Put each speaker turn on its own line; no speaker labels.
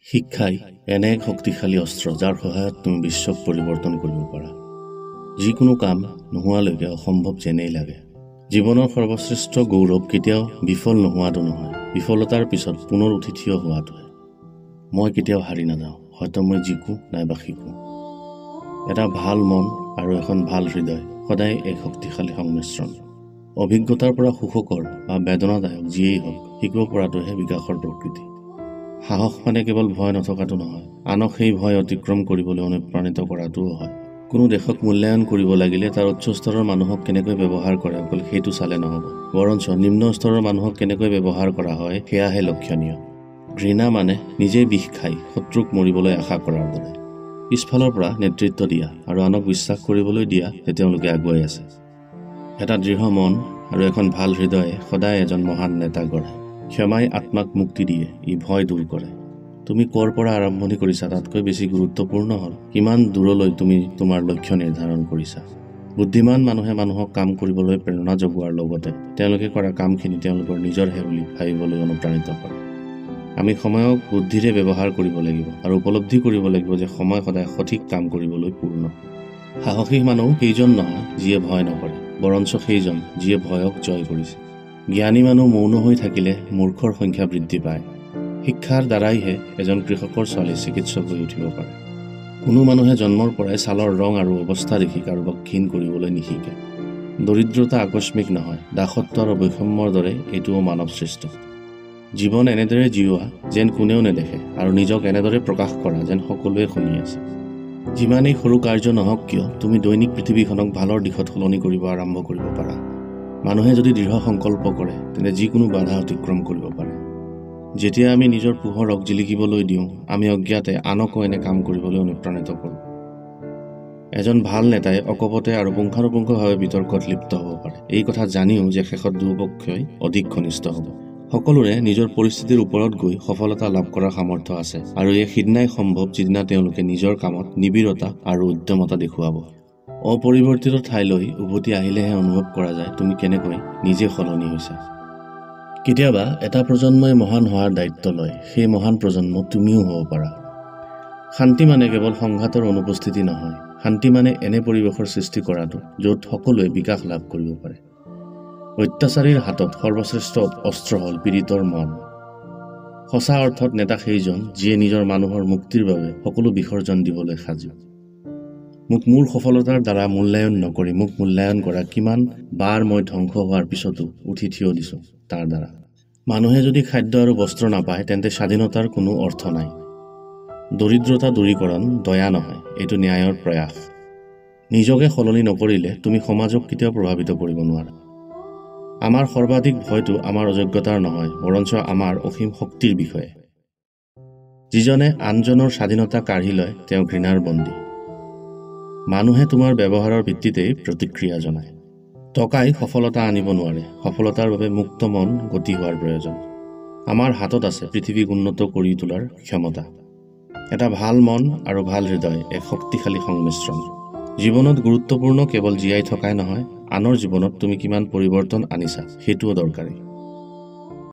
শিক্ষাই এনে এক শক্তিশালী অস্ত্ৰ যাৰ সহায়ত তুমি বিশ্বক পৰিৱৰ্তন কৰিব পাৰা। যিকোনো কাম নোহোৱালৈকে অসম্ভৱ যেনেই লাগে। জীৱনৰ সৰ্বশ্ৰেষ্ঠ গৌৰৱ কেতিয়াও বিফল নোহোৱাটো নহয়, বিফলতাৰ পিছত পুনৰ উঠি থিয় হোৱাটোহে। মই কেতিয়াও হাৰি নাযাওঁ, হয়তো মই জিকো নাইবা শিকো। এটা ভাল মন আৰু এখন ভাল হৃদয় সদায় এক শক্তিশালী সংমিশ্ৰণ। অভিজ্ঞতাৰ পৰা সুখকৰ বা বেদনাদায়ক যিয়েই হওক, শিকিব পৰাটোহে বিকাশৰ প্ৰকৃতি। সাহস মানে কেৱল ভয় নথকাটো নহয়, আনক সেই ভয় অতিক্ৰম কৰিবলৈ অনুপ্ৰাণিত কৰাটোও হয়। কোনো দেশক মূল্যায়ন কৰিব লাগিলে তাৰ উচ্চ স্তৰৰ মানুহক কেনেকৈ ব্যৱহাৰ কৰে অকল সেইটো চালে নহ'ব, বৰঞ্চ নিম্ন স্তৰৰ মানুহক কেনেকৈ ব্যৱহাৰ কৰা হয় সেয়াহে লক্ষণীয়। ঘৃণা মানে নিজেই বিষ খাই শত্ৰুক মৰিবলৈ আশা কৰাৰ দৰে। পিছফালৰ পৰা নেতৃত্ব দিয়া আৰু আনক বিশ্বাস কৰিবলৈ দিয়া যে তেওঁলোকে আগুৱাই আছে। এটা দৃঢ় মন আৰু এখন ভাল হৃদয়ে সদায় এজন মহান নেতা গঢ়ে। ক্ষমাই আত্মাক মুক্তি দিয়ে, ই ভয় দূৰ কৰে। তুমি ক'ৰ পৰা আৰম্ভণি কৰিছা তাতকৈ বেছি গুৰুত্বপূৰ্ণ হ'ল কিমান দূৰলৈ তুমি তোমাৰ লক্ষ্য নিৰ্ধাৰণ কৰিছা। বুদ্ধিমান মানুহে মানুহক কাম কৰিবলৈ প্ৰেৰণা যোগোৱাৰ লগতে তেওঁলোকে কৰা কামখিনি তেওঁলোকৰ নিজৰহে বুলি ভাবিবলৈ অনুপ্ৰাণিত কৰে। আমি সময়ক বুদ্ধিৰে ব্যৱহাৰ কৰিব লাগিব আৰু উপলব্ধি কৰিব লাগিব যে সময় সদায় সঠিক কাম কৰিবলৈ পূৰ্ণ। সাহসী মানুহ সেইজন নহয় যিয়ে ভয় নকৰে, বৰঞ্চ সেইজন যিয়ে ভয়ক জয় কৰিছে। জ্ঞানী মানুহ মৌন হৈ থাকিলে মূৰ্খৰ সংখ্যা বৃদ্ধি পায়। শিক্ষাৰ দ্বাৰাইহে এজন কৃষকৰ ছোৱালী চিকিৎসক হৈ উঠিব পাৰে। কোনো মানুহে জন্মৰ পৰাই ছালৰ ৰং আৰু অৱস্থা দেখি কাৰোবাক ঘীন কৰিবলৈ নিশিকে। দৰিদ্ৰতা আকস্মিক নহয়, দাসত্ব আৰু বৈষম্যৰ দৰে এইটোও মানৱ সৃষ্ট। জীৱন এনেদৰে জীওৱা যেন কোনেও নেদেখে আৰু নিজক এনেদৰে প্ৰকাশ কৰা যেন সকলোৱে শুনি আছে। যিমানেই সৰু কাৰ্য নহওক কিয় তুমি দৈনিক পৃথিৱীখনক ভালৰ দিশত সলনি কৰিব আৰম্ভ কৰিব পাৰা। মানুহে যদি দৃঢ় সংকল্প কৰে তেন্তে যিকোনো বাধা অতিক্ৰম কৰিব পাৰে। যেতিয়া আমি নিজৰ পোহৰক জিলিকিবলৈ দিওঁ, আমি অজ্ঞাতে আনকো এনে কাম কৰিবলৈ অনুপ্ৰাণিত কৰোঁ। এজন ভাল নেতাই অকপতে আৰু পুংখানুপুংখভাৱে বিতৰ্কত লিপ্ত হ'ব পাৰে, এই কথা জানিও যে শেষত দুয়োপক্ষই অধিক ঘনিষ্ঠ হ'ব। সকলোৰে নিজৰ পৰিস্থিতিৰ ওপৰত গৈ সফলতা লাভ কৰাৰ সামৰ্থ্য আছে আৰু এই সিদিনাই সম্ভৱ যিদিনা তেওঁলোকে নিজৰ কামত নিবিড়তা আৰু উদ্যমতা দেখুৱাব। অপৰিৱৰ্তিত ঠাইলৈ উভতি আহিলেহে অনুভৱ কৰা যায় তুমি কেনেকৈ নিজে সলনি হৈছা। কেতিয়াবা এটা প্ৰজন্মই মহান হোৱাৰ দায়িত্ব লয়, সেই মহান প্ৰজন্ম তুমিও হ'ব পাৰা। শান্তি মানে কেৱল সংঘাতৰ অনুপস্থিতি নহয়, শান্তি মানে এনে পৰিৱেশৰ সৃষ্টি কৰাটো য'ত সকলোৱে বিকাশ লাভ কৰিব পাৰে। অত্যাচাৰীৰ হাতত সৰ্বশ্ৰেষ্ঠ অস্ত্ৰ হ'ল পীড়িতৰ মন। সঁচা অৰ্থত নেতা সেইজন যিয়ে নিজৰ মানুহৰ মুক্তিৰ বাবে সকলো বিসৰ্জন দিবলৈ সাজু। মোক মোৰ সফলতাৰ দ্বাৰা মূল্যায়ন নকৰি মোক মূল্যায়ন কৰা কিমান বাৰ মই ধ্বংস হোৱাৰ পিছতো উঠি থিয় দিছোঁ তাৰ দ্বাৰা। মানুহে যদি খাদ্য আৰু বস্ত্ৰ নাপায় তেন্তে স্বাধীনতাৰ কোনো অৰ্থ নাই। দৰিদ্ৰতা দূৰীকৰণ দয়া নহয়, এইটো ন্যায়ৰ প্ৰয়াস। নিজকে সলনি নকৰিলে তুমি সমাজক কেতিয়াও প্ৰভাৱিত কৰিব নোৱাৰা। আমাৰ সৰ্বাধিক ভয়টো আমাৰ অযোগ্যতাৰ নহয়, বৰঞ্চ আমাৰ অসীম শক্তিৰ বিষয়ে। যিজনে আনজনৰ স্বাধীনতা কাঢ়ি লয় তেওঁ ঘৃণাৰ বন্দী। মানুহে তোমাৰ ব্যৱহাৰৰ ভিত্তিতেই প্ৰতিক্ৰিয়া জনায়। টকাই সফলতা আনিব নোৱাৰে, সফলতাৰ বাবে মুক্ত মন গতি হোৱাৰ প্ৰয়োজন। আমাৰ হাতত আছে পৃথিৱীক উন্নত কৰি তোলাৰ ক্ষমতা। এটা ভাল মন আৰু ভাল হৃদয় এক শক্তিশালী সংমিশ্ৰণ। জীৱনত গুৰুত্বপূৰ্ণ কেৱল জীয়াই থকাই নহয়, আনৰ জীৱনত তুমি কিমান পৰিৱৰ্তন আনিছা সেইটোও দৰকাৰী।